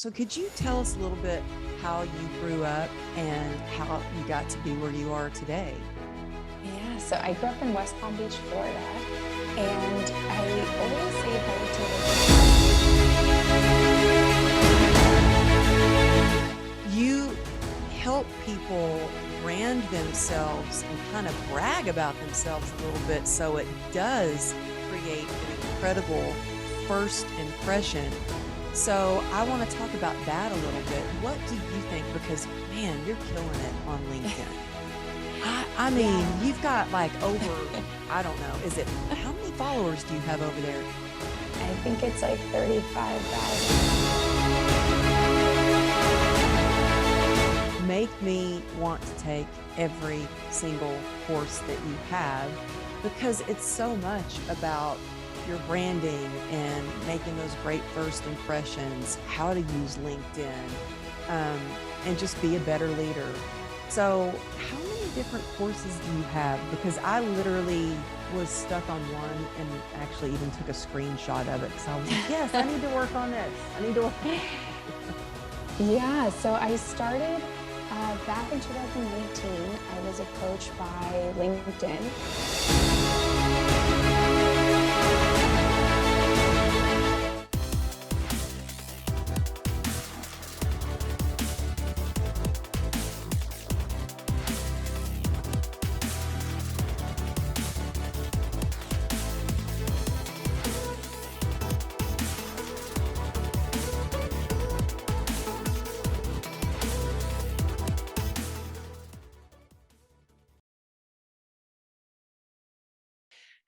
So could you tell us a little bit how you grew up and how you got to be where you are today? Yeah, so I grew up in West Palm Beach, Florida, and I always say You help people brand themselves and kind of brag about themselves a little bit, so it does create an incredible first impression. So I want to talk about that a little bit. What do you think? Because man, you're killing it on LinkedIn. I mean, you've got like over, I don't know, is it, how many followers do you have over there? I think it's like 35,000. Make me want to take every single course that you have, because it's so much about your branding and making those great first impressions, how to use LinkedIn, and just be a better leader. So how many different courses do you have? Because I literally was stuck on one and actually even took a screenshot of it, because I was like, yes, I need to work on this. I need to work on this. Yeah, so I started back in 2019. I was approached by LinkedIn.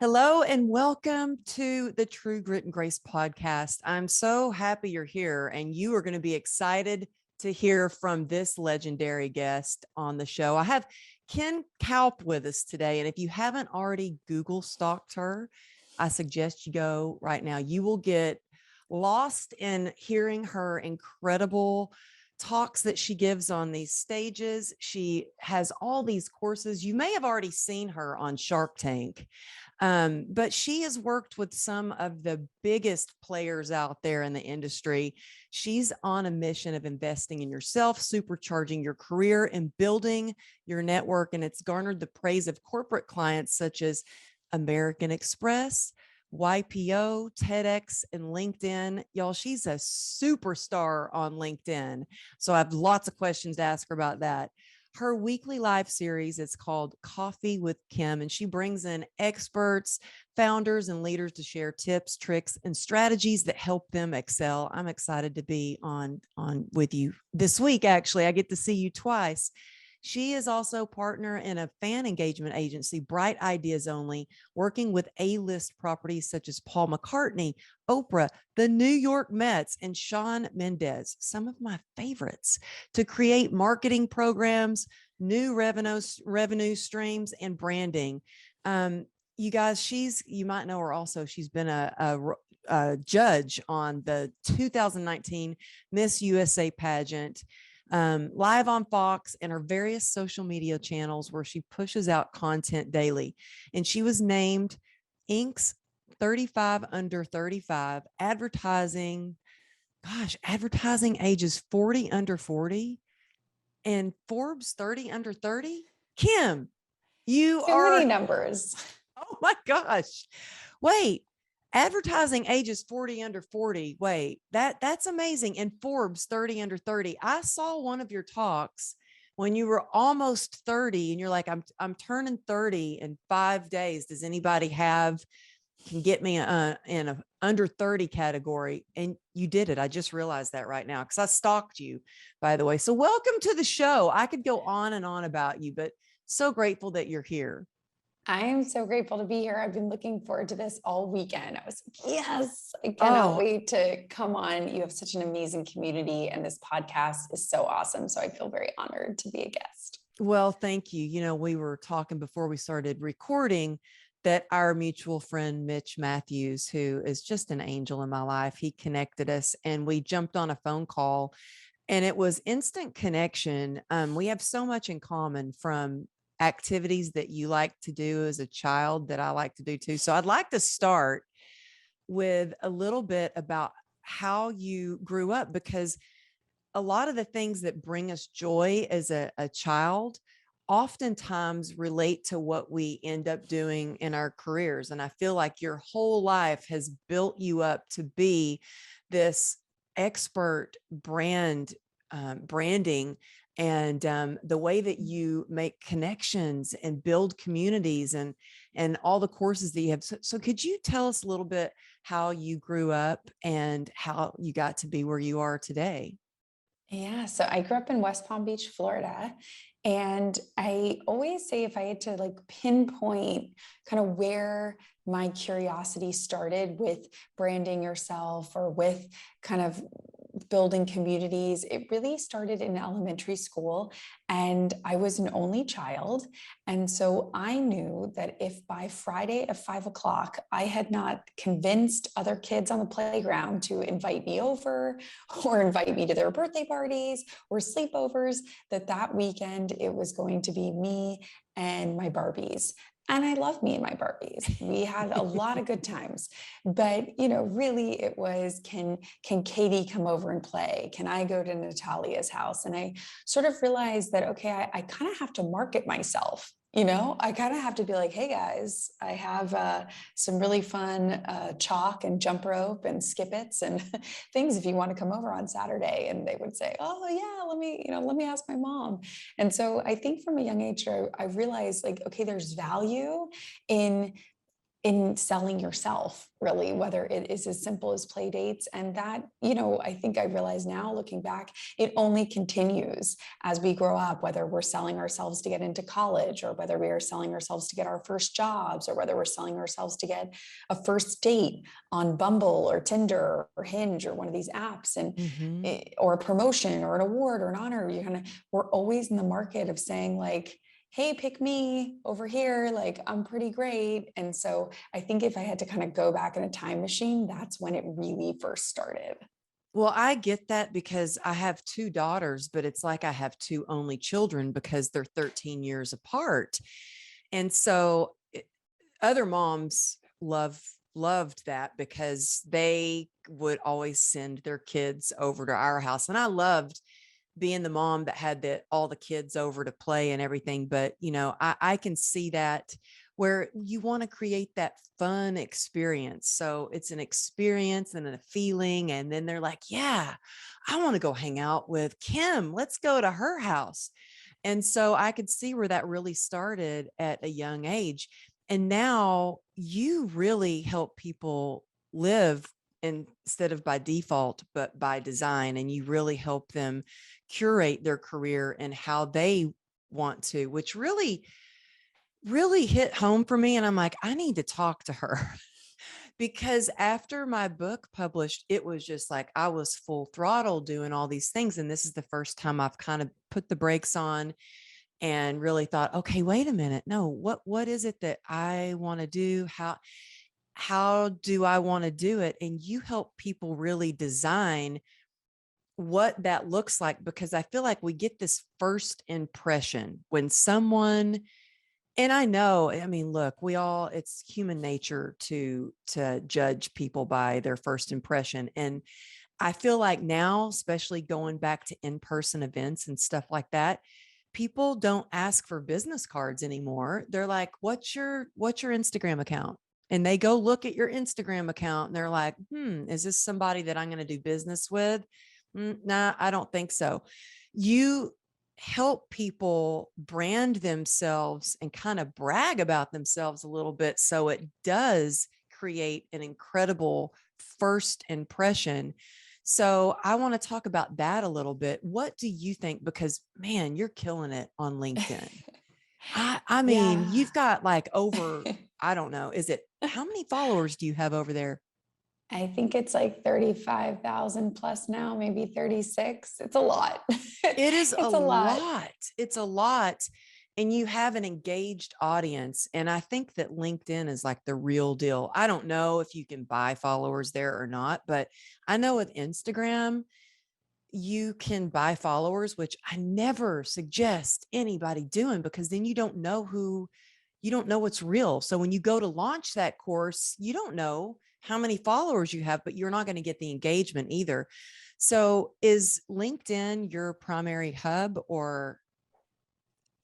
Hello and welcome to the True Grit and Grace podcast. I'm so happy you're here, and you are going to be excited to hear from this legendary guest on the show. I have Ken Kaupe with us today, and if you haven't already Google stalked her, I suggest you go right now. You will get lost in hearing her incredible talks that she gives on these stages. She has all these courses. You may have already seen her on Shark Tank. But she has worked with some of the biggest players out there in the industry. She's on a mission of investing in yourself, supercharging your career, and building your network. And it's garnered the praise of corporate clients such as American Express, YPO, TEDx, and LinkedIn. Y'all, she's a superstar on LinkedIn. So I have lots of questions to ask her about that. Her weekly live series is called Coffee with Kim, and she brings in experts, founders, and leaders to share tips, tricks, and strategies that help them excel. I'm excited to be on with you this week. Actually, I get to see you twice. She is also partner in a fan engagement agency, Bright Ideas Only, working with A-list properties such as Paul McCartney, Oprah, the New York Mets, and Shawn Mendes, some of my favorites, to create marketing programs, new revenue streams, and branding. You guys, you might know her also. She's been a judge on the 2019 Miss USA pageant, live on Fox and her various social media channels where she pushes out content daily. And she was named Inc.'s 35 under 35 advertising ages 40 under 40 and Forbes 30 under 30. Kim, you Too are, many numbers. oh my gosh. Wait, advertising ages 40 under 40. Wait, that's amazing. And Forbes 30 under 30. I saw one of your talks when you were almost 30 and you're like, I'm turning 30 in 5 days. Does anybody can get me in a under 30 category? And you did it. I just realized that right now, because I stalked you, by the way. So welcome to the show. I could go on and on about you, but so grateful that you're here. I am so grateful to be here. I've been looking forward to this all weekend. I was like, yes, I cannot Oh, wait to come on. You have such an amazing community, and this podcast is so awesome. So I feel very honored to be a guest. well, thank you. You know, we were talking before we started recording that our mutual friend, Mitch Matthews, who is just an angel in my life, he connected us and we jumped on a phone call, and it was instant connection. We have so much in common, from activities that you like to do as a child that I like to do too. So I'd like to start with a little bit about how you grew up, because a lot of the things that bring us joy as a child oftentimes relate to what we end up doing in our careers. And I feel like your whole life has built you up to be this expert branding, and the way that you make connections and build communities, and all the courses that you have. So could you tell us a little bit how you grew up and how you got to be where you are today? Yeah, so I grew up in West Palm Beach, Florida. And I always say if I had to like pinpoint kind of where my curiosity started with branding yourself or with kind of building communities, it really started in elementary school. And I was an only child. And so I knew that if by Friday at 5 o'clock, I had not convinced other kids on the playground to invite me over or invite me to their birthday parties or sleepovers, that weekend it was going to be me and my Barbies. And I love me and my Barbies. We had a lot of good times. But, really it was, can Katie come over and play? Can I go to Natalia's house? And I sort of realized that, okay, I kind of have to market myself. I kind of have to be like, hey guys, I have some really fun chalk and jump rope and skippets and things if you want to come over on Saturday. And they would say, oh yeah, let me ask my mom. And so I think from a young age, I realized like, okay, there's value in selling yourself, really, whether it is as simple as play dates. And that, I think I realize now looking back, it only continues as we grow up, whether we're selling ourselves to get into college, or whether we are selling ourselves to get our first jobs, or whether we're selling ourselves to get a first date on Bumble or Tinder or Hinge or one of these apps, and Mm-hmm. or a promotion or an award or an honor. We're always in the market of saying like, hey, pick me over here, like I'm pretty great. And so I think if I had to kind of go back in a time machine, that's when it really first started. Well, I get that because I have two daughters, but it's like I have two only children because they're 13 years apart. And so other moms loved that because they would always send their kids over to our house. And I loved being the mom that had all the kids over to play and everything. But, I can see that where you want to create that fun experience. So it's an experience and a feeling. And then they're like, yeah, I want to go hang out with Kim. Let's go to her house. And so I could see where that really started at a young age. And now you really help people live instead of by default, but by design. And you really help them curate their career and how they want to, which really hit home for me. And I'm like, I need to talk to her because after my book published, it was just like I was full throttle doing all these things. And this is the first time I've kind of put the brakes on and really thought, okay, wait a minute. No, what is it that I want to do? How do I want to do it? And you help people really design what that looks like, because I feel like we get this first impression when someone, and I know, I mean, look, it's human nature to judge people by their first impression. And I feel like now, especially going back to in-person events and stuff like that, people don't ask for business cards anymore. They're like, what's your Instagram account? And they go look at your Instagram account and they're like, is this somebody that I'm going to do business with? Nah, I don't think so. You help people brand themselves and kind of brag about themselves a little bit. So it does create an incredible first impression. So I want to talk about that a little bit. What do you think? Because man, you're killing it on LinkedIn. I mean, Yeah. you've got like over, I don't know, how many followers do you have over there? I think it's like 35,000 plus now, maybe 36. It's a lot. It is a It's a lot. lot. It's a lot. And you have an engaged audience. And I think that LinkedIn is like the real deal. I don't know if you can buy followers there or not, but I know with Instagram, you can buy followers, which I never suggest anybody doing because then you don't know what's real. So when you go to launch that course, you don't know how many followers you have, but you're not going to get the engagement either. So is LinkedIn your primary hub, or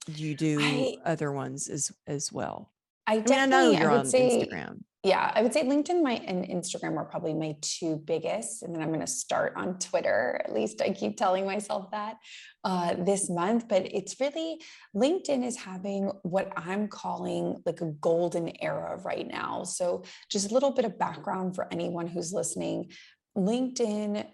do you do I other ones as well? I I mean, I know definitely, I you're would on say, Instagram. yeah, I would say LinkedIn and Instagram are probably my two biggest. And then I'm going to start on Twitter. At least I keep telling myself that this month. But it's really, LinkedIn is having what I'm calling like a golden era right now. So just a little bit of background for anyone who's listening. LinkedIn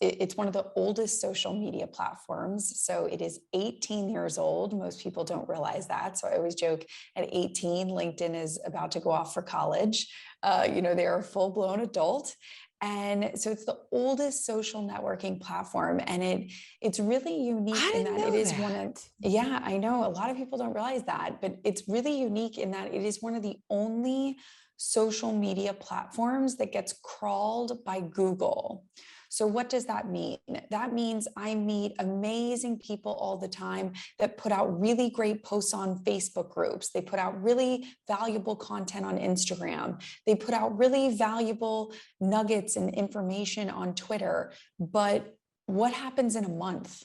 it's one of the oldest social media platforms. So it is 18 years old. Most people don't realize that. So I always joke at 18, LinkedIn is about to go off for college. They are a full blown adult. And so it's the oldest social networking platform. And it's really unique I in didn't that it know is one of, that. yeah, I know a lot of people don't realize that, but it's really unique in that it is one of the only social media platforms that gets crawled by Google. So, what does that mean? That means I meet amazing people all the time that put out really great posts on Facebook groups. They put out really valuable content on Instagram. They put out really valuable nuggets and information on Twitter. But what happens in a month?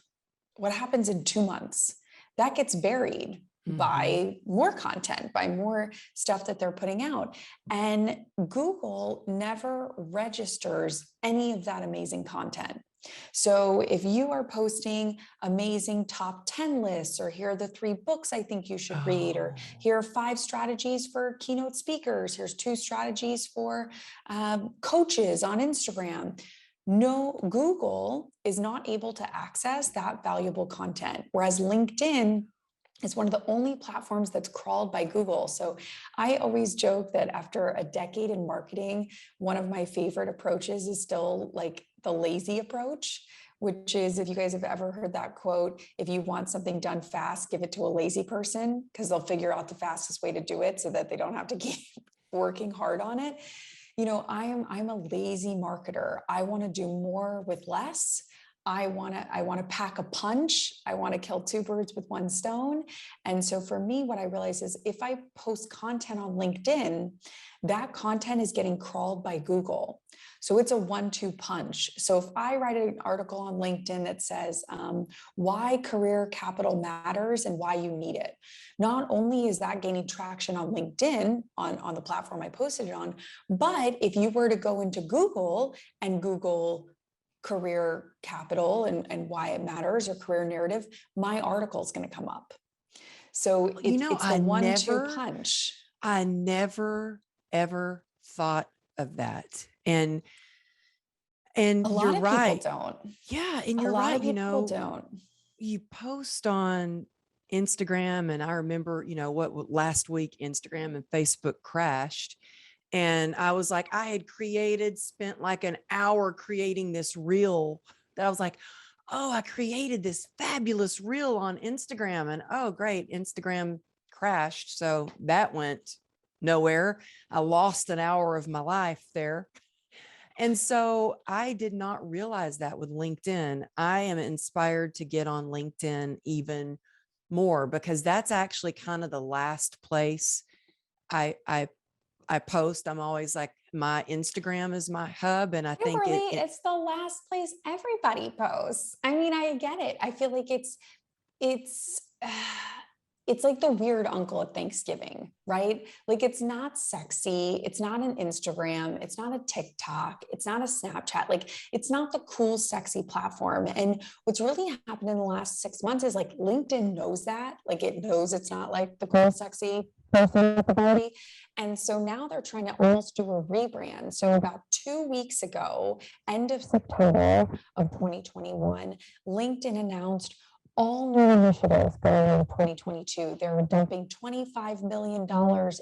What happens in 2 months? That gets buried Mm-hmm. by more content, by more stuff that they're putting out. And Google never registers any of that amazing content. So if you are posting amazing top 10 lists, or here are the 3 books I think you should read, or Oh, here are 5 strategies for keynote speakers, here's 2 strategies for coaches on Instagram. No, Google is not able to access that valuable content, whereas LinkedIn is one of the only platforms that's crawled by Google. So I always joke that after a decade in marketing, one of my favorite approaches is still like the lazy approach, which is, if you guys have ever heard that quote, if you want something done fast, give it to a lazy person, because they'll figure out the fastest way to do it so that they don't have to keep working hard on it. I'm a lazy marketer. I want to do more with less. I want to pack a punch. I want to kill 2 birds with 1 stone. And so for me, what I realize is if I post content on LinkedIn, that content is getting crawled by Google. So it's a 1-2 punch. So if I write an article on LinkedIn that says why career capital matters and why you need it, not only is that gaining traction on LinkedIn, on the platform I posted it on, but if you were to go into Google and Google career capital and why it matters, or career narrative, my article is going to come up. So it's the I 1-2 never, punch. I never ever thought of that. And A you're lot of people right. don't. Yeah, and A you're lot right. of people don't. You post on Instagram, and I remember, what last week Instagram and Facebook crashed. And I was like, I had spent like an hour creating this reel that I was like, oh, I created this fabulous reel on Instagram. And oh, great, Instagram crashed. So that went nowhere. I lost an hour of my life there. And so I did not realize that with LinkedIn. I am inspired to get on LinkedIn even more, because that's actually kind of the last place I I I post. I'm always like, my Instagram is my hub. And I think Really, it's the last place everybody posts. I mean, I get it. I feel like it's it's like the weird uncle at Thanksgiving, right? Like it's not sexy, it's not an Instagram, it's not a TikTok, it's not a Snapchat. Like it's not the cool sexy platform. And what's really happened in the last 6 months is like LinkedIn knows that. Like it knows it's not like the cool sexy person at the party. And so now they're trying to almost do a rebrand. So about 2 weeks ago, end of September of 2021, LinkedIn announced all new initiatives going into 2022. They're dumping $25 million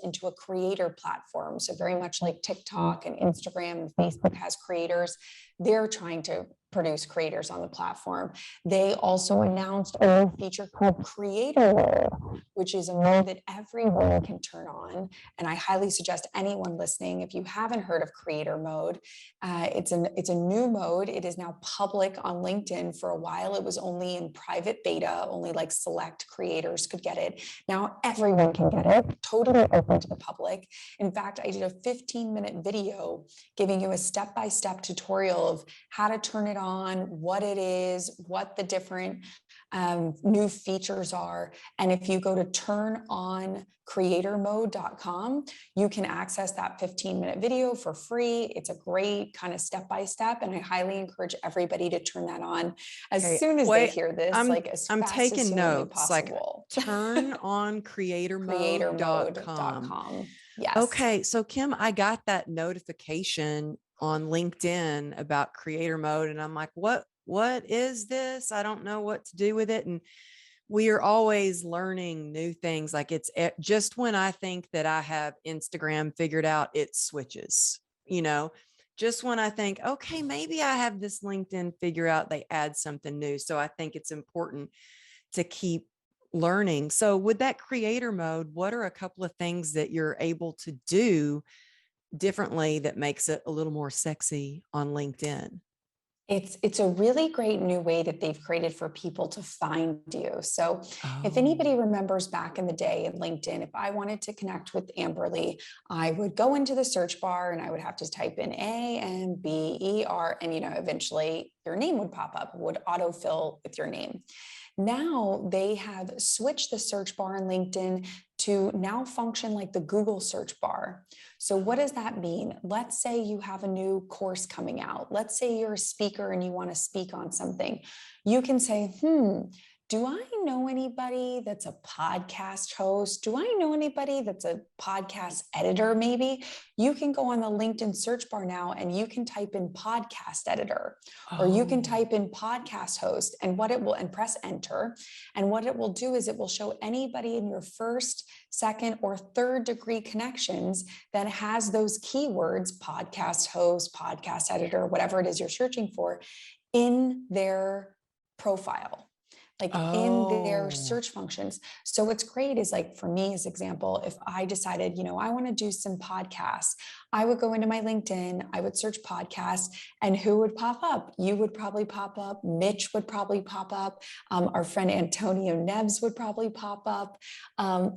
into a creator platform. So very much like TikTok and Instagram and Facebook has creators, they're trying to produce creators on the platform. They also announced a new feature called Creator Mode, which is a mode that everyone can turn on. And I highly suggest anyone listening, if you haven't heard of Creator Mode, it's a new mode. It is now public on LinkedIn. For a while, it was only in private beta, only like select creators could get it. Now everyone can get it, totally open to the public. In fact, I did a 15-minute video giving you a step-by-step tutorial of how to turn it on, what it is, what the different new features are. And if you go to turnoncreatormode.com, you can access that 15-minute video for free. It's a great kind of step-by-step, and I highly encourage everybody to turn that on as soon as they hear this, like as I'm fast taking as humanly notes, like possible. turnoncreatormode.com. Creatormode.com. Yes. Okay. So Kim, I got that notification on LinkedIn about creator mode. And I'm like, what is this? I don't know what to do with it. And we are always learning new things. Like it's just when I think that I have Instagram figured out, it switches, just when I think, okay, maybe I have this LinkedIn figure out, they add something new. So I think it's important to keep learning. So with that creator mode, what are a couple of things that you're able to do differently that makes it a little more sexy on LinkedIn? It's a really great new way that they've created for people to find you. So if Oh, anybody remembers back in the day in LinkedIn, if I wanted to connect with Amberly, I would go into the search bar and I would have to type in Amber, and eventually your name would pop up, would autofill with your name. Now they have switched the search bar on LinkedIn to now function like the Google search bar. So what does that mean? Let's say you have a new course coming out. Let's say you're a speaker and you want to speak on something. You can say, do I know anybody that's a podcast host? Do I know anybody that's a podcast editor? Maybe you can go on the LinkedIn search bar now and you can type in podcast editor, or you can type in podcast host, and press enter. And what it will do is it will show anybody in your first, second, or third degree connections that has those keywords, podcast host, podcast editor, whatever it is you're searching for, in their profile, like in their search functions. So what's great is, like, for me, as example, if I decided, I want to do some podcasts, I would go into my LinkedIn, I would search podcasts, and who would pop up? You would probably pop up. Mitch would probably pop up. Our friend Antonio Neves would probably pop up.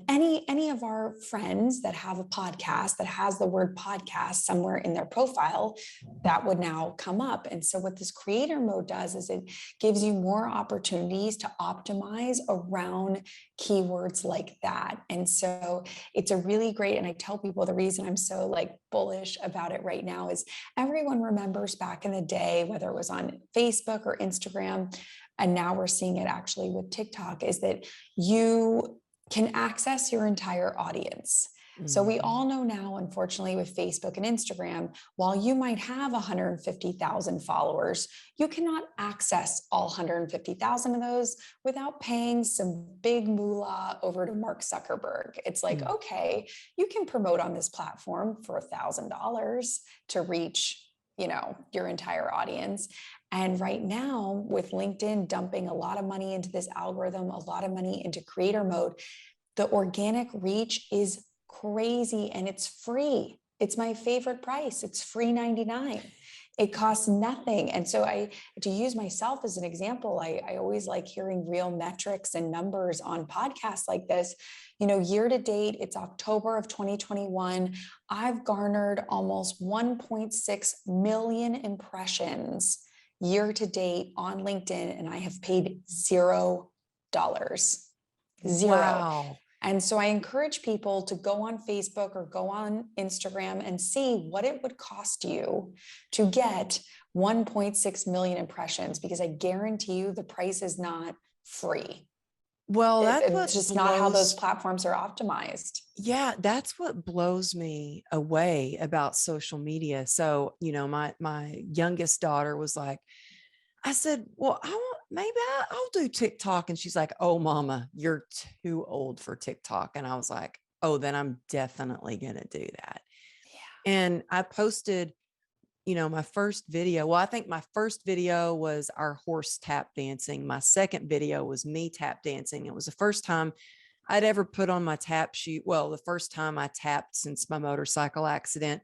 Any of our friends that have a podcast that has the word podcast somewhere in their profile, that would now come up. And so what this creator mode does is it gives you more opportunities to optimize around keywords like that. And so it's a really great, and I tell people the reason I'm so bullish about it right now is everyone remembers back in the day, whether it was on Facebook or Instagram, and now we're seeing it actually with TikTok, is that you can access your entire audience. So we all know now, unfortunately, with Facebook and Instagram, while you might have 150,000 followers, you cannot access all 150,000 of those without paying some big moolah over to Mark Zuckerberg. It's like, okay, you can promote on this platform for $1,000 to reach, your entire audience. And right now, with LinkedIn dumping a lot of money into this algorithm, a lot of money into creator mode, the organic reach is crazy, and it's free. It's my favorite price. It's free 99. It costs nothing. And so to use myself as an example, I always like hearing real metrics and numbers on podcasts like this. Year to date, it's October of 2021. I've garnered almost 1.6 million impressions year to date on LinkedIn, and I have paid $0. Zero. wow. And so I encourage people to go on Facebook or go on Instagram and see what it would cost you to get 1.6 million impressions, because I guarantee you the price is not free. Well, It's just not how those platforms are optimized. Yeah, that's what blows me away about social media. So, my youngest daughter was like, I said, well, I'll do TikTok. And she's like, oh, mama, you're too old for TikTok. And I was like, oh, then I'm definitely going to do that. Yeah. And I posted my first video, well, I think my first video was our horse tap dancing. My second video was me tap dancing. It was the first time I'd ever put on my tap shoe. Well, the first time I tapped since my motorcycle accident,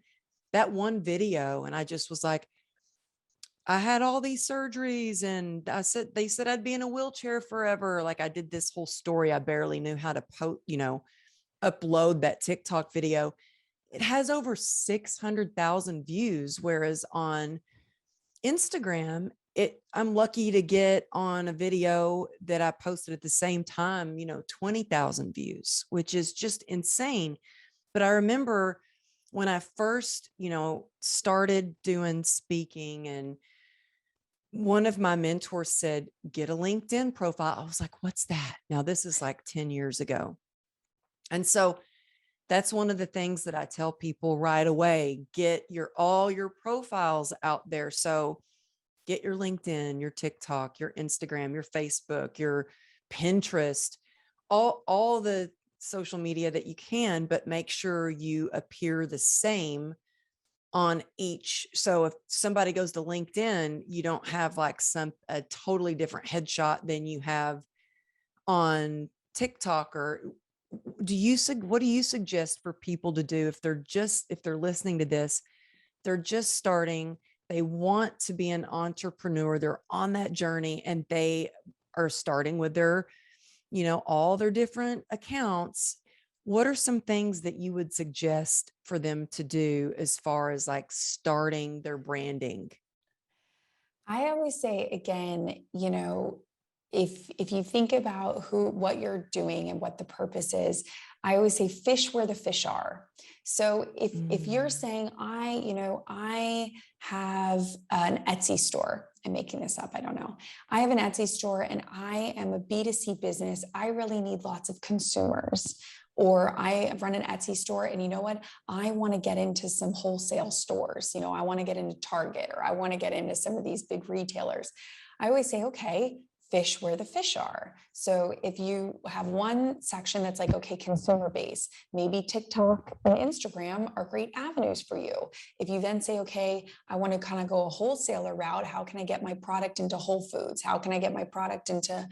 that one video. And I just was like, I had all these surgeries and they said I'd be in a wheelchair forever. Like I did this whole story. I barely knew how to upload that TikTok video. It has over 600,000 views, whereas on Instagram, I'm lucky to get on a video that I posted at the same time, 20,000 views, which is just insane. But I remember when I first, started doing speaking, and one of my mentors said, get a LinkedIn profile. I was like, what's that? Now, this is like 10 years ago. And so that's one of the things that I tell people right away, get all your profiles out there. So get your LinkedIn, your TikTok, your Instagram, your Facebook, your Pinterest, all the social media that you can, but make sure you appear the same on each. So if somebody goes to LinkedIn, you don't have like a totally different headshot than you have on TikTok. Or what do you suggest for people to do if they're listening to this, they're just starting, they want to be an entrepreneur, they're on that journey, and they are starting with their, all their different accounts. What are some things that you would suggest for them to do as far as like starting their branding? I always say again, if you think about what you're doing and what the purpose is, I always say fish where the fish are. So if you're saying I have an Etsy store, I'm making this up, I don't know. I have an Etsy store and I am a B2C business. I really need lots of consumers. Or I run an Etsy store and you know what? I want to get into some wholesale stores. I want to get into Target, or I want to get into some of these big retailers. I always say, okay, fish where the fish are. So if you have one section that's like, okay, consumer base, maybe TikTok and Instagram are great avenues for you. If you then say, okay, I want to kind of go a wholesaler route, how can I get my product into Whole Foods? How can I get my product into,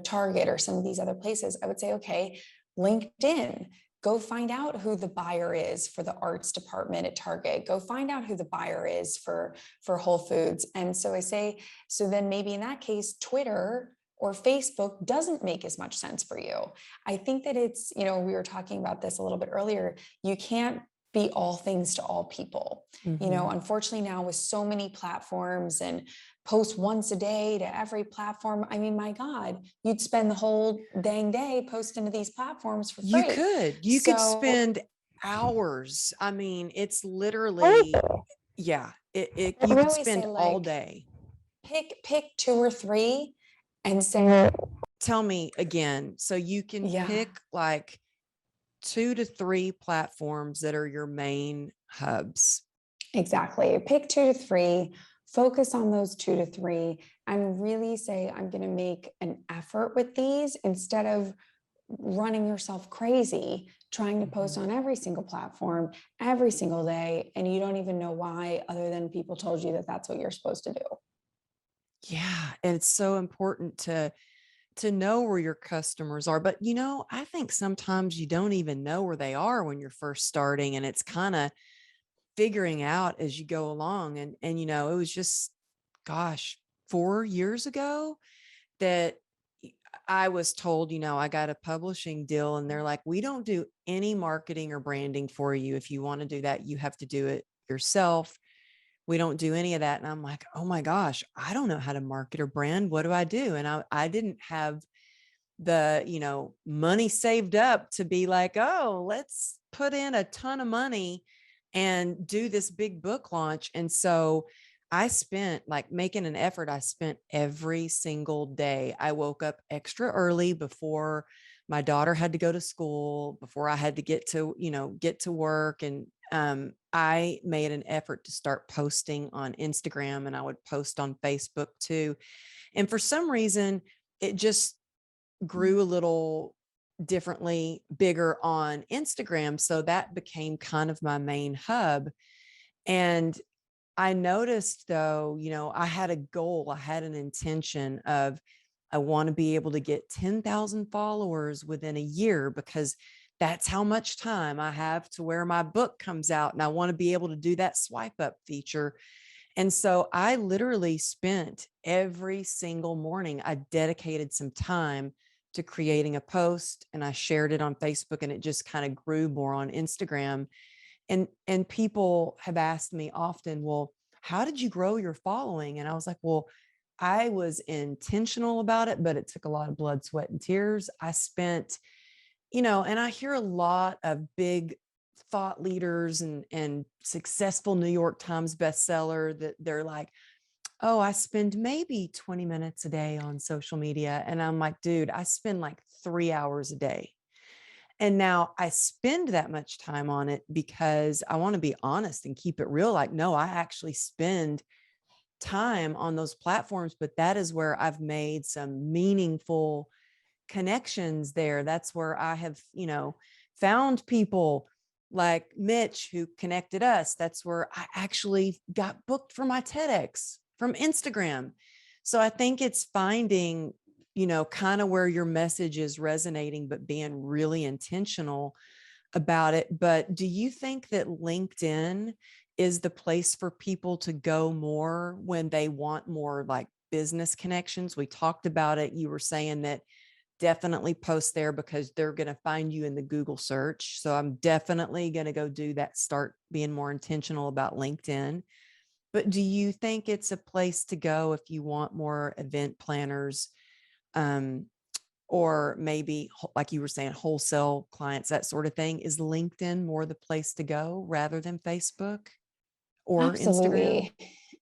Target or some of these other places? I would say, okay, LinkedIn. Go find out who the buyer is for the arts department at Target. Go find out who the buyer is for Whole Foods. And so I say, so then maybe in that case, Twitter or Facebook doesn't make as much sense for you. I think that it's, we were talking about this a little bit earlier. You can't be all things to all people. Mm-hmm. Unfortunately now with so many platforms and post once a day to every platform. I mean, my God, you'd spend the whole dang day posting to these platforms for You free. could So spend hours. I mean, it's literally, I yeah, you would could always spend say all like day. pick two or three and say, Tell me again. So you can yeah, pick like 2 to 3 platforms that are your main hubs. exactly. Pick two to three, focus on those two to three, and really say, I'm going to make an effort with these instead of running yourself crazy trying to post Mhm. on every single platform every single day. And you don't even know why, other than people told you that that's what you're supposed to do. Yeah, and it's so important to know where your customers are. But I think sometimes you don't even know where they are when you're first starting, and it's kind of figuring out as you go along. And it was just, gosh, 4 years ago that I was told, I got a publishing deal, and they're like, we don't do any marketing or branding for you. If you want to do that, you have to do it yourself. We don't do any of that. And I'm like, oh my gosh, I don't know how to market or brand. What do I do? And I didn't have the, money saved up to be like, oh, let's put in a ton of money and do this big book launch. And so I spent, like, making an effort. I spent every single day. I woke up extra early before my daughter had to go to school, before I had to get to work. And I made an effort to start posting on Instagram, and I would post on Facebook too. And for some reason, it just grew a little differently, bigger on Instagram. So that became kind of my main hub. And I noticed though, I had a goal, I had an intention of I want to be able to get 10,000 followers within a year because that's how much time I have to where my book comes out. And I want to be able to do that swipe up feature. And so I literally spent every single morning, I dedicated some time to creating a post and I shared it on Facebook and it just kind of grew more on Instagram. And people have asked me often, well, how did you grow your following? And I was like, well, I was intentional about it, but it took a lot of blood, sweat, and tears. I spent, and I hear a lot of big thought leaders and successful New York Times bestseller that they're like, oh, I spend maybe 20 minutes a day on social media. And I'm like, dude, I spend like 3 hours a day. And now I spend that much time on it because I want to be honest and keep it real. Like, no, I actually spend time on those platforms, but that is where I've made some meaningful connections there. That's where I have, found people like Mitch who connected us. That's where I actually got booked for my TEDx from Instagram. So I think it's finding, kind of where your message is resonating, but being really intentional about it. But do you think that LinkedIn is the place for people to go more when they want more like business connections? We talked about it. You were saying that definitely post there because they're going to find you in the Google search. So I'm definitely going to go do that, start being more intentional about LinkedIn. But do you think it's a place to go if you want more event planners, um, or maybe like you were saying, wholesale clients, that sort of thing? Is LinkedIn more the place to go rather than Facebook or Instagram? Absolutely.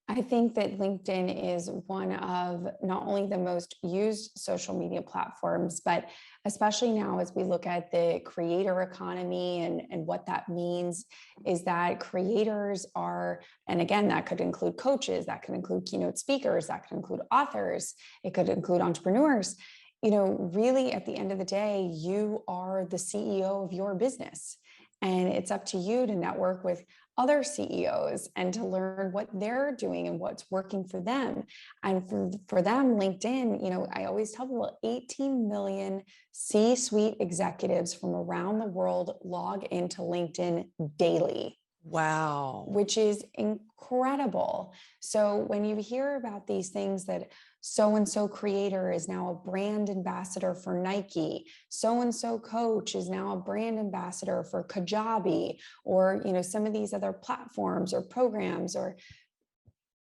I think that LinkedIn is one of not only the most used social media platforms, but especially now as we look at the creator economy and what that means is that creators are, and again, that could include coaches, that could include keynote speakers, that could include authors, it could include entrepreneurs. Really at the end of the day, you are the CEO of your business. And it's up to you to network with other CEOs and to learn what they're doing and what's working for them. And for them, LinkedIn, I always tell people 18 million C-suite executives from around the world log into LinkedIn daily, Wow. which is incredible. So when you hear about these things that so and so creator is now a brand ambassador for Nike, so and so coach is now a brand ambassador for Kajabi, or some of these other platforms or programs, or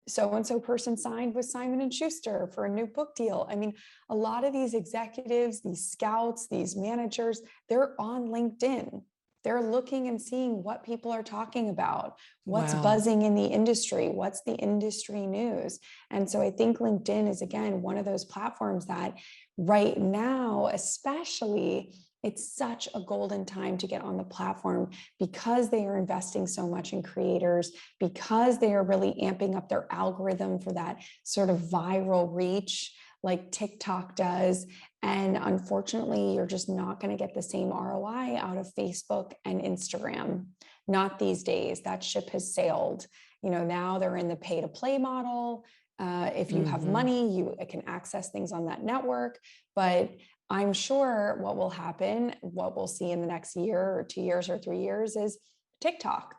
so and so person signed with Simon and Schuster for a new book deal. I mean, a lot of these executives, these scouts, these managers, they're on LinkedIn. They're looking and seeing what people are talking about, what's Wow. buzzing in the industry, what's the industry news. And so I think LinkedIn is, again, one of those platforms that right now, especially, it's such a golden time to get on the platform because they are investing so much in creators, because they are really amping up their algorithm for that sort of viral reach like TikTok does. And unfortunately, you're just not going to get the same ROI out of Facebook and Instagram. Not these days. That ship has sailed. Now they're in the pay to play model. If you have Mm-hmm. money, you can access things on that network. But I'm sure what will happen, what we'll see in the next year or 2 years or 3 years is TikTok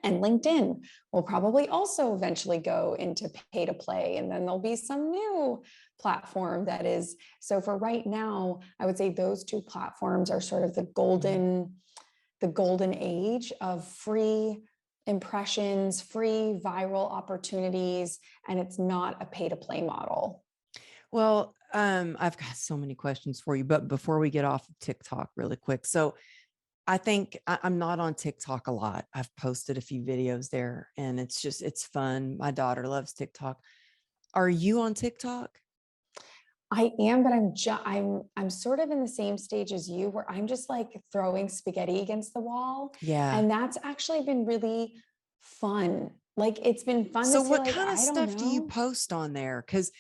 and LinkedIn will probably also eventually go into pay to play. And then there'll be some new platform that is. So for right now, I would say those two platforms are sort of the golden age of free impressions, free viral opportunities, and it's not a pay to play model. Well, I've got so many questions for you, but before we get off of TikTok really quick. So I think I'm not on TikTok a lot. I've posted a few videos there and it's fun. My daughter loves TikTok. Are you on TikTok? I am, but I'm sort of in the same stage as you where I'm just like throwing spaghetti against the wall. Yeah. And that's actually been really fun. Like it's been fun to So say, what like, kind of I don't stuff do you know. post on there? Because,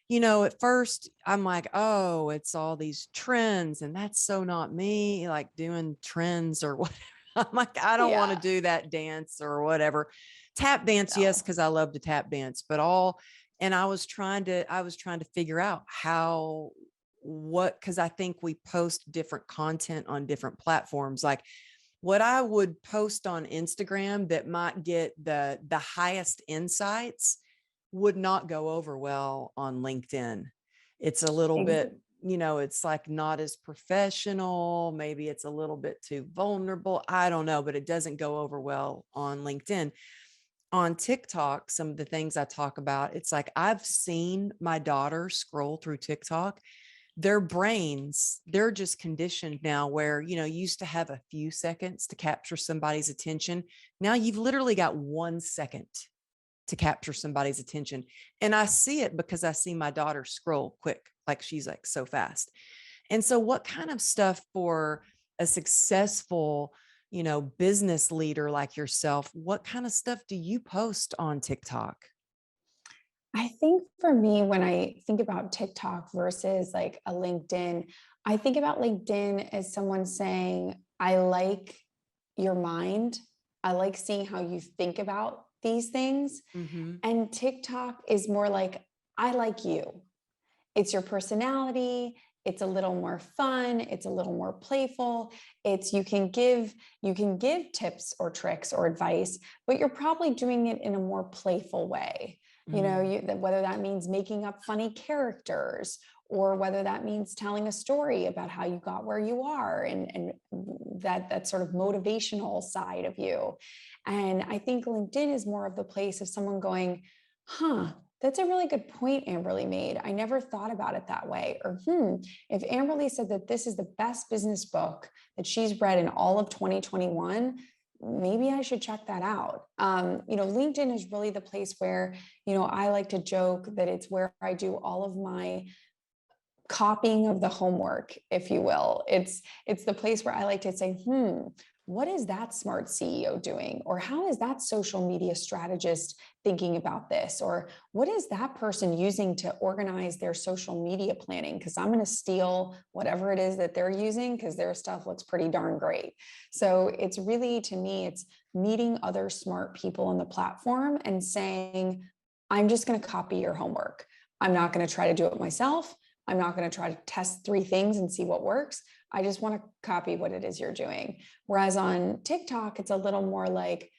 at first I'm like, oh, it's all these trends and that's so not me, like doing trends or what. I'm like, I don't want to Yeah. do that dance or whatever. Tap dance, yes, No. because I love to tap dance, but and I was trying to figure out because I think we post different content on different platforms. Like what I would post on Instagram that might get the highest insights would not go over well on LinkedIn. It's a little Ex- bit, it's like not as professional. Maybe it's a little bit too vulnerable. I don't know, but it doesn't go over well on LinkedIn. On TikTok, some of the things I talk about, it's like I've seen my daughter scroll through TikTok. Their brains, they're just conditioned now where, you used to have a few seconds to capture somebody's attention. Now you've literally got 1 second to capture somebody's attention. And I see it because I see my daughter scroll quick, like she's like so fast. And so what kind of stuff for a successful, business leader like yourself, what kind of stuff do you post on TikTok? I think for me, when I think about TikTok versus like a LinkedIn, I think about LinkedIn as someone saying, I like your mind. I like seeing how you think about these things. Mm-hmm. And TikTok is more like, I like you. It's your personality. It's a little more fun. It's a little more playful. It's you can give tips or tricks or advice, but you're probably doing it in a more playful way. Mm. Whether that means making up funny characters or whether that means telling a story about how you got where you are and that sort of motivational side of you. And I think LinkedIn is more of the place of someone going, huh, that's a really good point Amberly made. I never thought about it that way. Or, if Amberly said that this is the best business book that she's read in all of 2021, maybe I should check that out. LinkedIn is really the place where, I like to joke that it's where I do all of my copying of the homework, if you will. It's the place where I like to say, what is that smart CEO doing? Or how is that social media strategist thinking about this? Or what is that person using to organize their social media planning? Because I'm going to steal whatever it is that they're using because their stuff looks pretty darn great. So it's really, to me, it's meeting other smart people on the platform and saying, I'm just going to copy your homework. I'm not going to try to do it myself. I'm not going to try to test 3 things and see what works. I just want to copy what it is you're doing. Whereas on TikTok, it's a little more like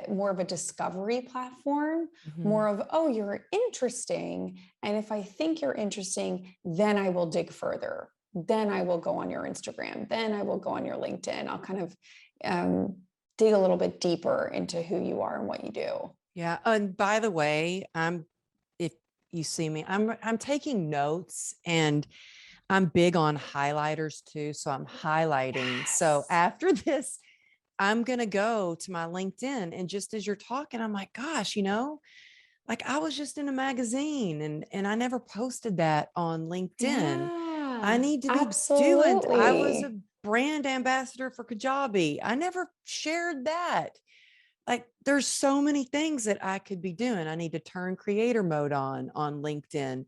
more of a discovery platform, Mm-hmm. more of, oh, you're interesting. And if I think you're interesting, then I will dig further. Then I will go on your Instagram. Then I will go on your LinkedIn. I'll kind of dig a little bit deeper into who you are and what you do. Yeah. And by the way, if you see me, I'm taking notes and I'm big on highlighters too. So I'm highlighting. So Yes. after this, I'm going to go to my LinkedIn. And just as you're talking, I'm like, gosh, like I was just in a magazine and I never posted that on LinkedIn. I Yeah, need to be doing, I was a absolutely. brand ambassador for Kajabi. I never shared that. Like there's so many things that I could be doing. I need to turn creator mode on LinkedIn.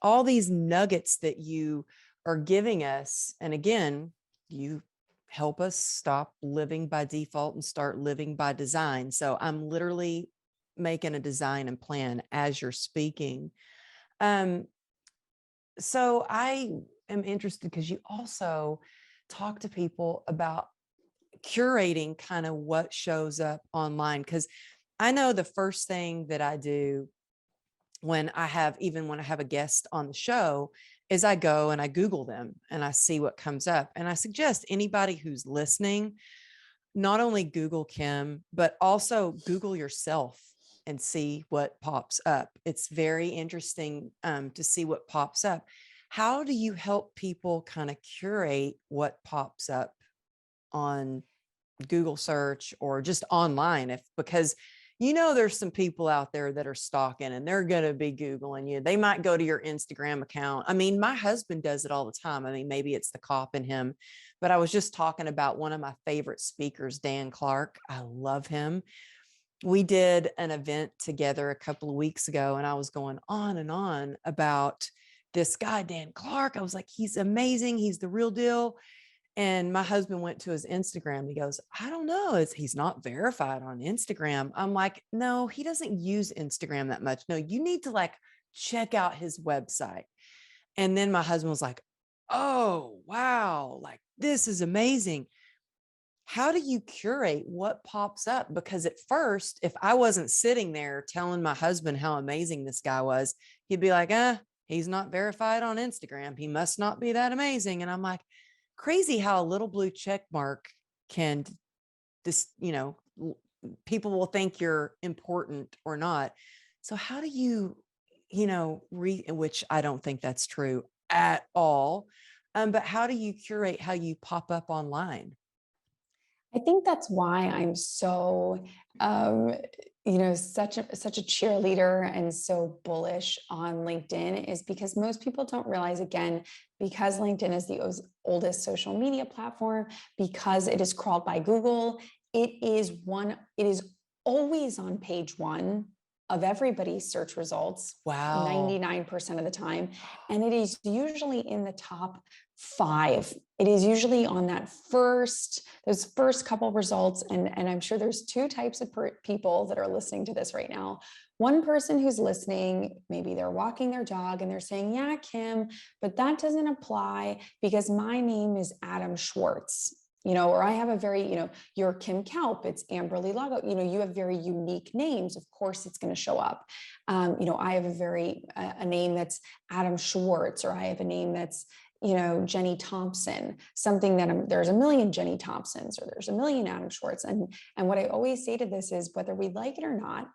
All these nuggets that you are giving us. And again, you help us stop living by default and start living by design. So I'm literally making a design and plan as you're speaking. Um, so I am interested because you also talk to people about curating kind of what shows up online. Because I know the first thing that I do even when I have a guest on the show, is I go and I Google them and I see what comes up. And I suggest anybody who's listening, not only Google Kim, but also Google yourself and see what pops up. It's very interesting to see what pops up. How do you help people kind of curate what pops up on Google search or just online? Because there's some people out there that are stalking and they're going to be Googling you. They might go to your Instagram account. I mean, my husband does it all the time. I mean, maybe it's the cop in him, but I was just talking about one of my favorite speakers, Dan Clark. I love him. We did an event together a couple of weeks ago and I was going on and on about this guy, Dan Clark. I was like, he's amazing. He's the real deal. And my husband went to his Instagram. He goes, I don't know. He's not verified on Instagram. I'm like, no, he doesn't use Instagram that much. No, you need to like check out his website. And then my husband was like, oh, wow, like this is amazing. How do you curate what pops up? Because at first, if I wasn't sitting there telling my husband how amazing this guy was, he'd be like, he's not verified on Instagram. He must not be that amazing. And I'm like, crazy how a little blue check mark can this, people will think you're important or not. So how do you, which I don't think that's true at all. But how do you curate how you pop up online? I think that's why I'm so, such a cheerleader and so bullish on LinkedIn, is because most people don't realize, again, because LinkedIn is the oldest social media platform, because it is crawled by Google, it is always on page one of everybody's search results, Wow. 99% of the time. And it is usually in the top five. It is usually on those first couple results. And I'm sure there's two types of people that are listening to this right now. One person who's listening, maybe they're walking their dog and they're saying, yeah, Kim, but that doesn't apply because my name is Adam Schwartz. Or I have a very, you're Kim Kaupe, it's Amberly Lago, you have very unique names. Of course, it's going to show up. I have a name that's Adam Schwartz, or I have a name that's, Jenny Thompson, something that there's a million Jenny Thompsons, or there's a million Adam Schwartz. And what I always say to this is, whether we like it or not,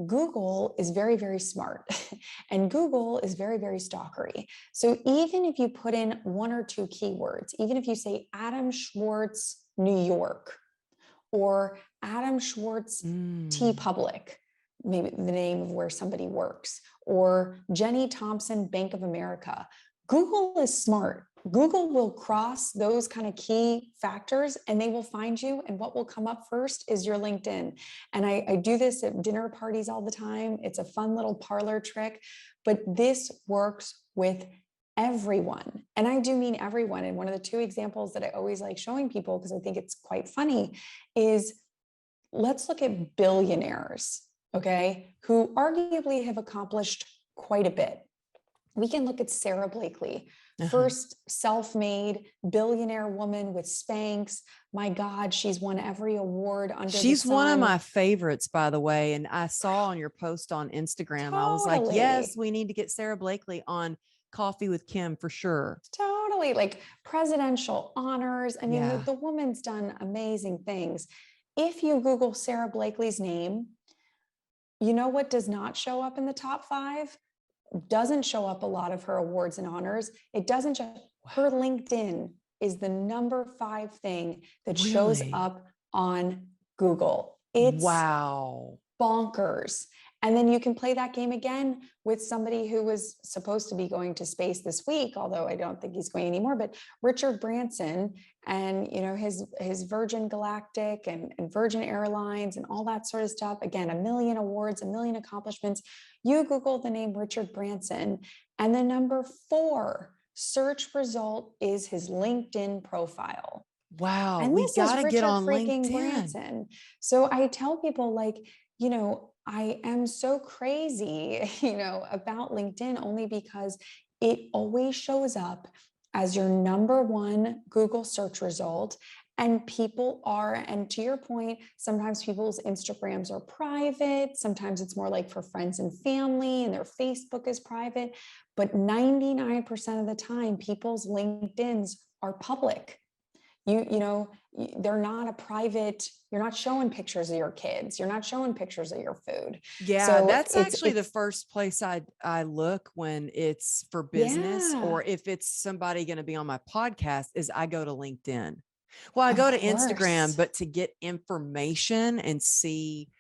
Google is very, very smart and Google is very, very stalkery. So even if you put in one or two keywords, even if you say Adam Schwartz, New York, or Adam Schwartz, T Public, maybe the name of where somebody works, or Jenny Thompson, Bank of America, Google is smart. Google will cross those kind of key factors and they will find you. And what will come up first is your LinkedIn. And I do this at dinner parties all the time. It's a fun little parlor trick, but this works with everyone. And I do mean everyone. And one of the two examples that I always like showing people, because I think it's quite funny, is let's look at billionaires, okay, who arguably have accomplished quite a bit. We can look at Sarah Blakely, first self-made billionaire woman with Spanx. My God, she's won every award under the sun. She's one of my favorites, by the way. And I saw on your post on Instagram, I was like, yes, we need to get Sarah Blakely on Coffee with Kim for sure. Totally. Like presidential honors. I mean, the woman's done amazing things. If you Google Sarah Blakely's name, you know what does not show up in the top five? Doesn't show up a lot of her awards and honors. It doesn't show. Her LinkedIn is the number 5 thing that shows up on Google. It's bonkers. And then you can play that game again with somebody who was supposed to be going to space this week, although I don't think he's going anymore, but Richard Branson and, his Virgin Galactic and Virgin Airlines and all that sort of stuff. Again, 1 million awards, 1 million accomplishments. You Google the name Richard Branson, and the number 4 search result is his LinkedIn profile. Wow. And We got to get on freaking LinkedIn. Branson. So I tell people, like, I am so crazy, about LinkedIn, only because it always shows up as your number 1 Google search result. And and to your point, sometimes people's Instagrams are private. Sometimes it's more like for friends and family, and their Facebook is private. But 99% of the time, people's LinkedIns are public. They're not a private, you're not showing pictures of your kids. You're not showing pictures of your food. Yeah, so that's actually the first place I look when it's for business, or if it's somebody going to be on my podcast, is I go to LinkedIn. Well, I go to Instagram, but to get information and see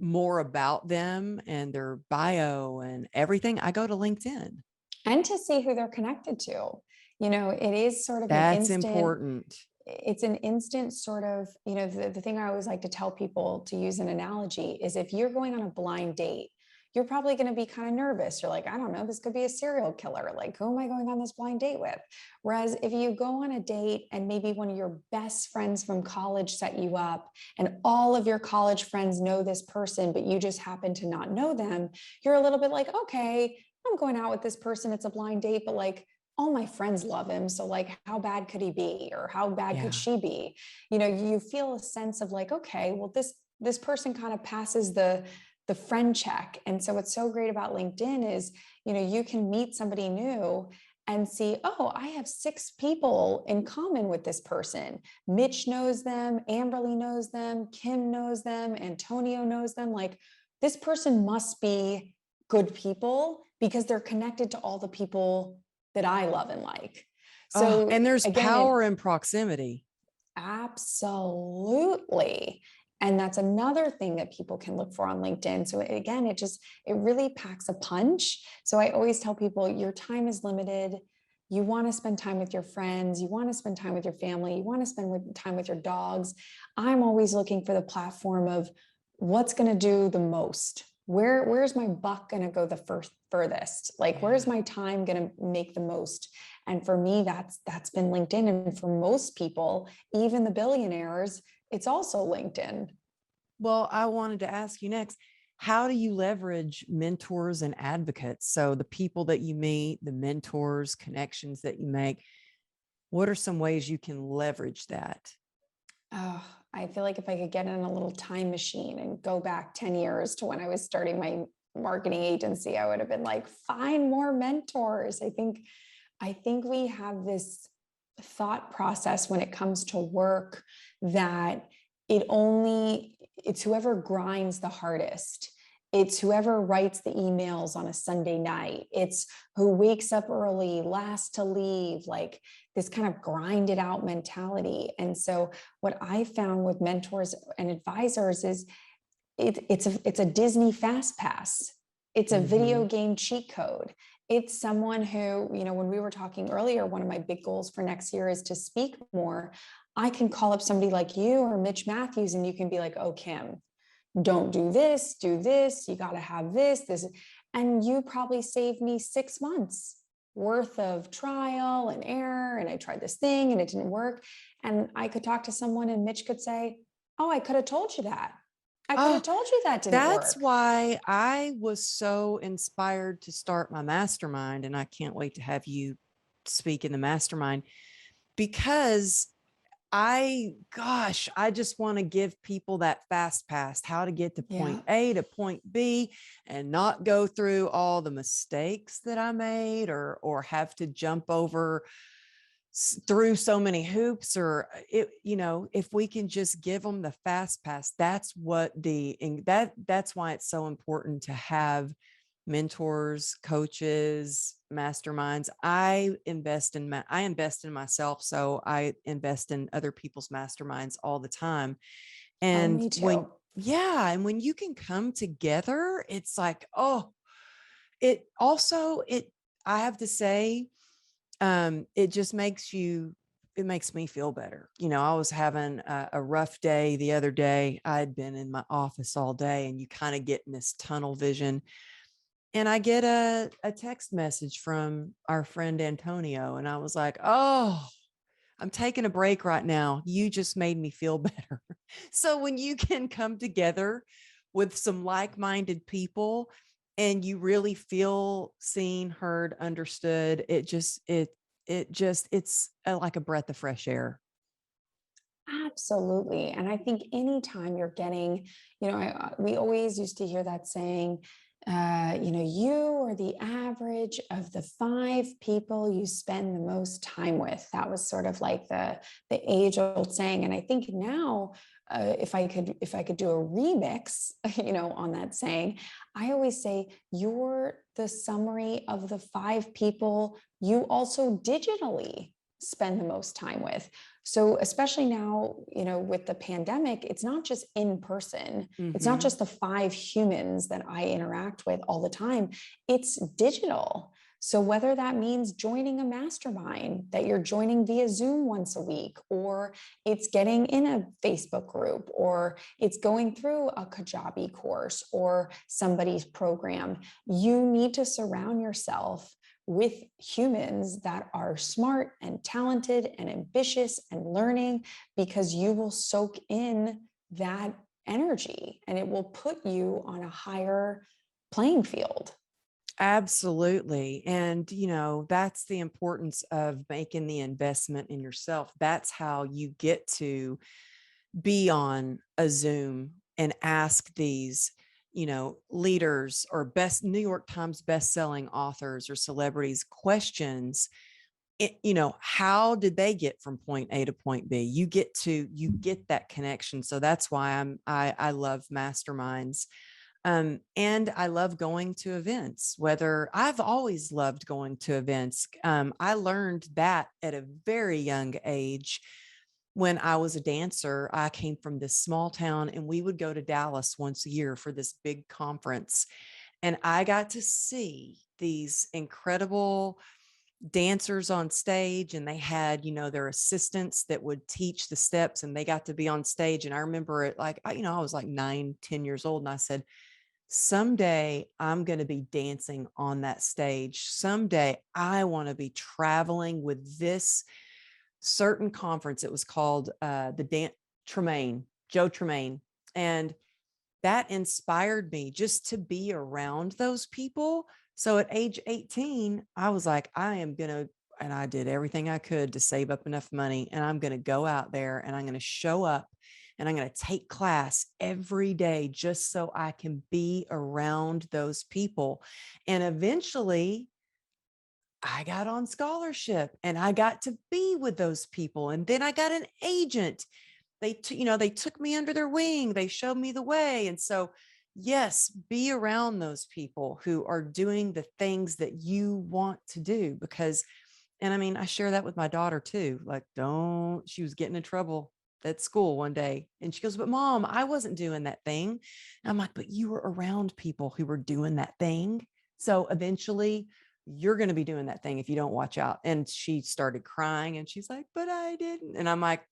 more about them and their bio and everything, I go to LinkedIn. And to see who they're connected to. It is sort of that's important. It's an instant sort of, the thing I always like to tell people, to use an analogy, is if you're going on a blind date, you're probably going to be kind of nervous. You're like, I don't know, this could be a serial killer. Like, who am I going on this blind date with? Whereas if you go on a date and maybe one of your best friends from college set you up and all of your college friends know this person, but you just happen to not know them, you're a little bit like, okay, I'm going out with this person. It's a blind date, but like, all my friends love him. So like, how bad could he be? Or how bad could Yeah. she be? You feel a sense of like, okay, well, this person kind of passes the friend check. And so what's so great about LinkedIn is, you can meet somebody new and see, oh, I have 6 people in common with this person. Mitch knows them, Amberly knows them, Kim knows them, Antonio knows them. Like, this person must be good people because they're connected to all the people that I love and like. Oh, So and there's again, power in proximity. absolutely. And that's another thing that people can look for on LinkedIn. So again, it really packs a punch. So I always tell people your time is limited. You want to spend time with your friends. You want to spend time with your family. You want to spend time with your dogs. I'm always looking for the platform of what's going to do the most. Where's my buck going to go the furthest? Like, where's my time going to make the most? And for me, that's been LinkedIn. And for most people, even the billionaires, it's also LinkedIn. Well, I wanted to ask you next, how do you leverage mentors and advocates? So the people that you meet, the mentors, connections that you make, what are some ways you can leverage that? Oh, I feel like if I could get in a little time machine and go back 10 years to when I was starting my marketing agency, I would have been like, find more mentors. I think we have this thought process when it comes to work that it's whoever grinds the hardest. It's whoever writes the emails on a Sunday night. It's who wakes up early, last to leave, like this kind of grind it out mentality. And so what I found with mentors and advisors is it's a Disney fast pass. It's a video game cheat code. It's someone who, when we were talking earlier, one of my big goals for next year is to speak more. I can call up somebody like you or Mitch Matthews, and you can be like, oh, Kim, don't do this, do this. You got to have this. And you probably saved me 6 months worth of trial and error. And I tried this thing and it didn't work. And I could talk to someone and Mitch could say, oh, I could have told you that. I could have Oh, told you that didn't that's work. why I was so inspired to start my mastermind. And I can't wait to have you speak in the mastermind because I just want to give people that fast pass, how to get to Yeah. point A to point B and not go through all the mistakes that I made or have to jump over through so many hoops or if we can just give them the fast pass, that's that's why it's so important to have mentors, coaches, masterminds. I invest in myself, so I invest in other people's masterminds all the time. Oh, And me too. when you can come together, it's like, it I have to say, it just it makes me feel better. I was having a rough day the other day. I'd been in my office all day and you kind of get in this tunnel vision. And I get a text message from our friend Antonio. And I was like, oh, I'm taking a break right now. You just made me feel better. So when you can come together with some like-minded people and you really feel seen, heard, understood, it's like a breath of fresh air. Absolutely. And I think anytime you're getting, we always used to hear that saying, you are the average of the 5 people you spend the most time with. That was sort of like the age old saying. And I think now, if I could do a remix, on that saying, I always say you're the summary of the 5 people you also digitally spend the most time with. So especially now, with the pandemic, it's not just in person. It's not just the 5 humans that I interact with all the time. It's digital. So whether that means joining a mastermind that you're joining via Zoom once a week, or it's getting in a Facebook group, or it's going through a Kajabi course or somebody's program, you need to surround yourself with humans that are smart and talented and ambitious and learning, because you will soak in that energy and it will put you on a higher playing field. Absolutely. And, that's the importance of making the investment in yourself. That's how you get to be on a Zoom and ask these, leaders or best New York Times best-selling authors or celebrities questions. How did they get from point A to point B? You get that connection. So that's why I love masterminds. And I love going to events, whether I've always loved going to events. I learned that at a very young age. When I was a dancer, I came from this small town and we would go to Dallas once a year for this big conference. And I got to see these incredible dancers on stage, and they had, their assistants that would teach the steps, and they got to be on stage. And I remember it like, I was like 9, 10 years old. And I said, someday I'm going to be dancing on that stage. Someday I want to be traveling with this certain conference. It was called the Tremaine, Joe Tremaine. And that inspired me just to be around those people. So at age 18, I was like, and I did everything I could to save up enough money. And I'm going to go out there and I'm going to show up and I'm going to take class every day just so I can be around those people. And eventually I got on scholarship and I got to be with those people. And then I got an agent. They took me under their wing. They showed me the way. And so, yes, be around those people who are doing the things that you want to do, because, and I mean, I share that with my daughter too. Like, she was getting in trouble at school one day and she goes, but mom, I wasn't doing that thing. And I'm like, but you were around people who were doing that thing. So eventually you're going to be doing that thing if you don't watch out. And she started crying and she's like, but I didn't. And I'm like,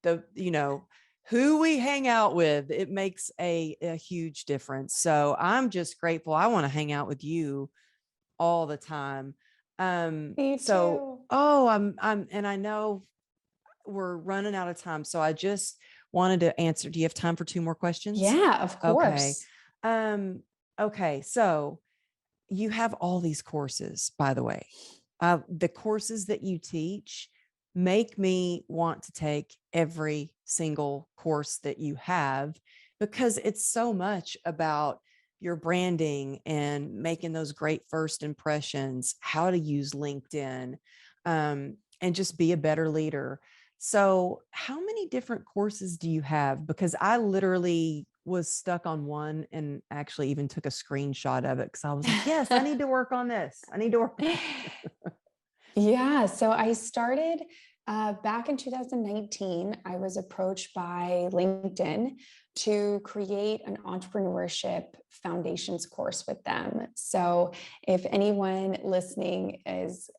the, who we hang out with, it makes a huge difference. So I'm just grateful. I want to hang out with you all the time. Me So, too. and I know we're running out of time. So I just wanted to answer. Do you have time for 2 more questions? Yeah, of Okay. course. Okay. So you have all these courses, by the way. The courses that you teach make me want to take every single course that you have, because it's so much about your branding and making those great first impressions, how to use LinkedIn, and just be a better leader. So, how many different courses do you have? Because I literally was stuck on one and actually even took a screenshot of it because I was like, yes, I need to work on this. I need to work. Yeah, so I started back in 2019. I was approached by LinkedIn to create an entrepreneurship foundations course with them. So, if anyone listening is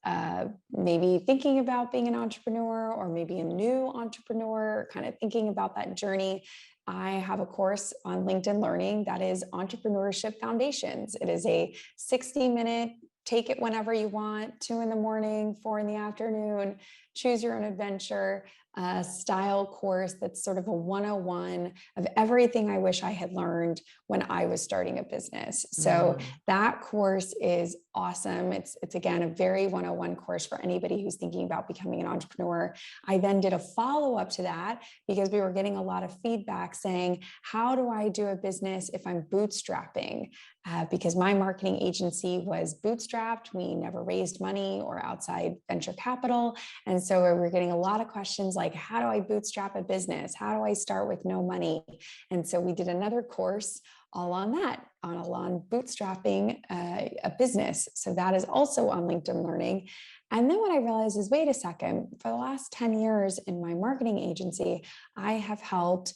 maybe thinking about being an entrepreneur, or maybe a new entrepreneur, kind of thinking about that journey, I have a course on LinkedIn Learning that is Entrepreneurship Foundations. It is a 60-minute, take it whenever you want, 2 in the morning, 4 in the afternoon, choose your own adventure style course that's sort of a 101 of everything I wish I had learned when I was starting a business. So that course is awesome. It's again a very 101 course for anybody who's thinking about becoming an entrepreneur. I then did a follow-up to that because we were getting a lot of feedback saying, how do I do a business if I'm bootstrapping? Because my marketing agency was bootstrapped. We never raised money or outside venture capital. And so we're getting a lot of questions like, how do I bootstrap a business? How do I start with no money? And so we did another course all on that, on bootstrapping a business. So that is also on LinkedIn Learning. And then what I realized is, wait a second, for the last 10 years in my marketing agency, I have helped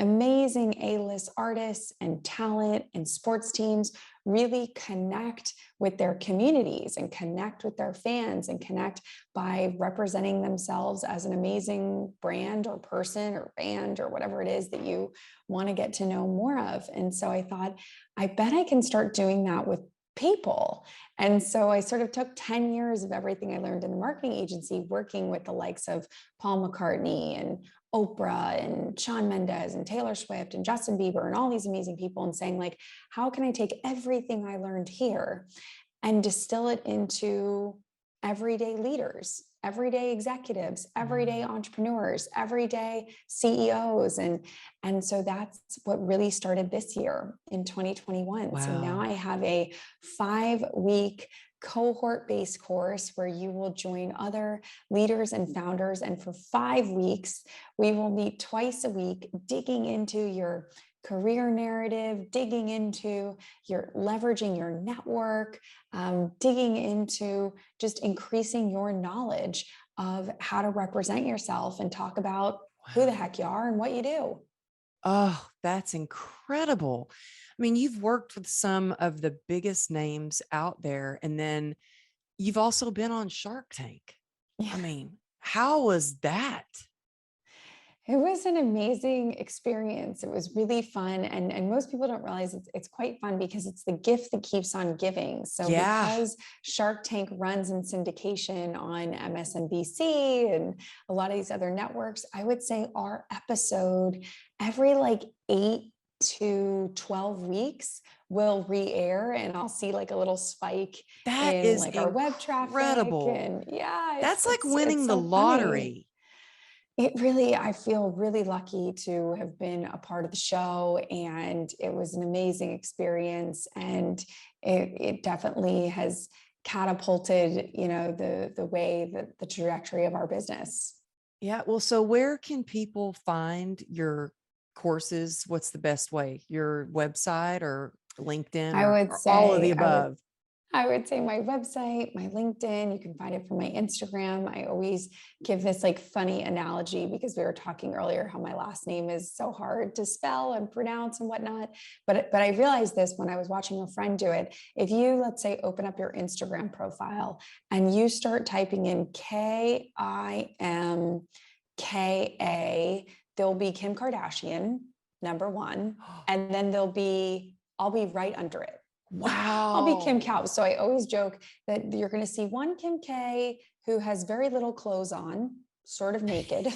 amazing A-list artists and talent and sports teams really connect with their communities and connect with their fans and connect by representing themselves as an amazing brand or person or band or whatever it is that you want to get to know more of. And so I thought, I bet I can start doing that with people. And so I sort of took 10 years of everything I learned in the marketing agency, working with the likes of Paul McCartney and Oprah and Shawn Mendes and Taylor Swift and Justin Bieber and all these amazing people, and saying, like, how can I take everything I learned here and distill it into everyday leaders, everyday executives, everyday entrepreneurs, everyday CEOs. And so that's what really started this year in 2021. Wow. So now I have a 5-week cohort-based course where you will join other leaders and founders. And for 5 weeks, we will meet twice a week, digging into your career narrative, digging into your leveraging your network, digging into just increasing your knowledge of how to represent yourself and talk about who the heck you are and what you do. Oh, that's incredible. I mean, you've worked with some of the biggest names out there, and then you've also been on Shark Tank. Yeah. I mean, how was that? It was an amazing experience. It was really fun. And most people don't realize it's quite fun because it's the gift that keeps on giving. So Yeah. because Shark Tank runs in syndication on MSNBC and a lot of these other networks, I would say our episode every like 8 to 12 weeks will re-air, and I'll see like a little spike That in is like our web traffic. incredible. And yeah, That's like it's winning the so funny. lottery. It really, I feel really lucky to have been a part of the show, and it was an amazing experience. And it definitely has catapulted, the way that the trajectory of our business. Yeah. Well, so where can people find your courses? What's the best way? Your website or LinkedIn I would or all of the say, above? I would say my website, my LinkedIn, you can find it from my Instagram. I always give this like funny analogy because we were talking earlier how my last name is so hard to spell and pronounce and whatnot. But I realized this when I was watching a friend do it. If you, let's say, open up your Instagram profile and you start typing in KIMKA, there'll be Kim Kardashian, number one, and then I'll be right under it. I'll be Kim Wow. Kaupe. So I always joke that you're going to see one Kim K who has very little clothes on, sort of naked.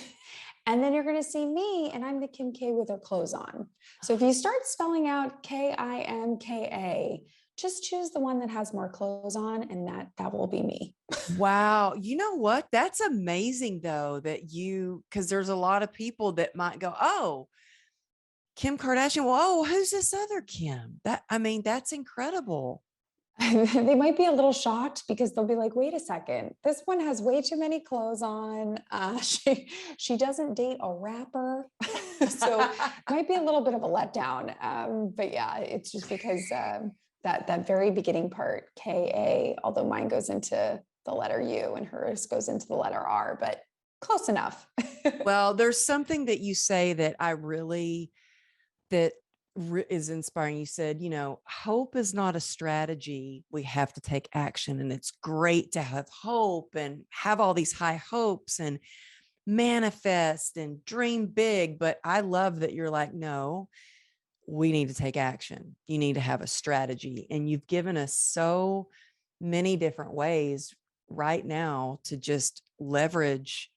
And then you're going to see me, and I'm the Kim K with her clothes on. So if you start spelling out KIMKA, just choose the one that has more clothes on, and that will be me. Wow. You know what? That's amazing though, because there's a lot of people that might go, oh, Kim Kardashian. Well, oh, who's this other Kim? That's incredible. They might be a little shocked because they'll be like, wait a second, this one has way too many clothes on. She doesn't date a rapper. So it might be a little bit of a letdown. But yeah, it's just because that very beginning part, KA, although mine goes into the letter U and hers goes into the letter R, but close enough. Well, there's something that you say that that is inspiring. You said, hope is not a strategy. We have to take action. And it's great to have hope and have all these high hopes and manifest and dream big. But I love that you're like, no, we need to take action. You need to have a strategy. And you've given us so many different ways right now to just leverage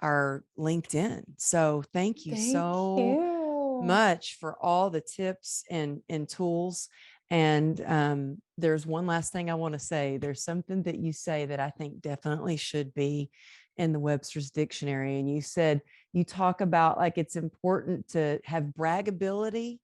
our LinkedIn. So thank you Thank so you. much for all the tips and tools. And there's one last thing I want to say. There's something that you say that I think definitely should be in the Webster's dictionary. And you said, you talk about like it's important to have braggability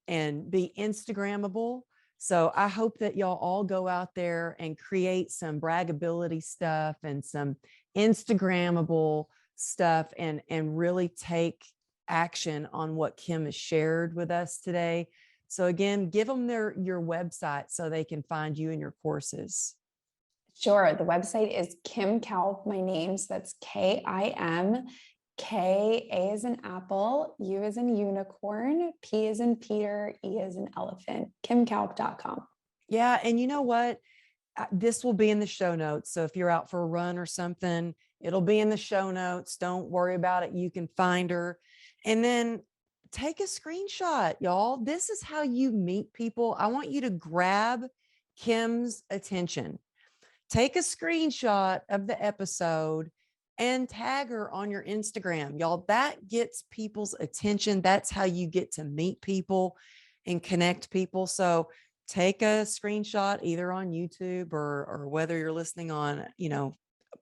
and be Instagrammable. So I hope that y'all all go out there and create some braggability stuff and some Instagrammable stuff and really take action on what Kim has shared with us today. So again, give them your website so they can find you and your courses. Sure. The website is Kim Kaupe, my name. So that's KIM K, A is in apple, U is in unicorn, P is in Peter, E is in elephant, kimkaupe.com. Yeah. And you know what? This will be in the show notes. So if you're out for a run or something, it'll be in the show notes. Don't worry about it. You can find her. And then take a screenshot, y'all. This is how you meet people. I want you to grab Kim's attention. Take a screenshot of the episode and tag her on your Instagram. Y'all, that gets people's attention. That's how you get to meet people and connect people. So take a screenshot either on YouTube or whether you're listening on,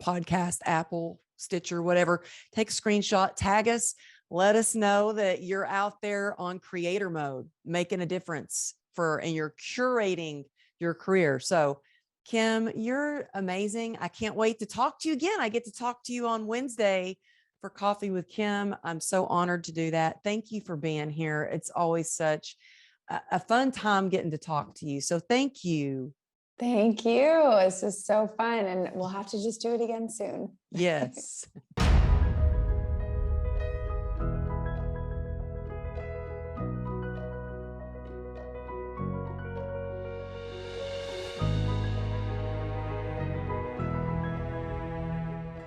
podcast, Apple, Stitcher, whatever. Take a screenshot, tag us, let us know that you're out there on creator mode, making a difference and you're curating your career. So Kim, you're amazing. I can't wait to talk to you again. I get to talk to you on Wednesday for Coffee with Kim. I'm so honored to do that. Thank you for being here. It's always such a fun time getting to talk to you. So thank you. Thank you. This is so fun. And we'll have to just do it again soon. Yes.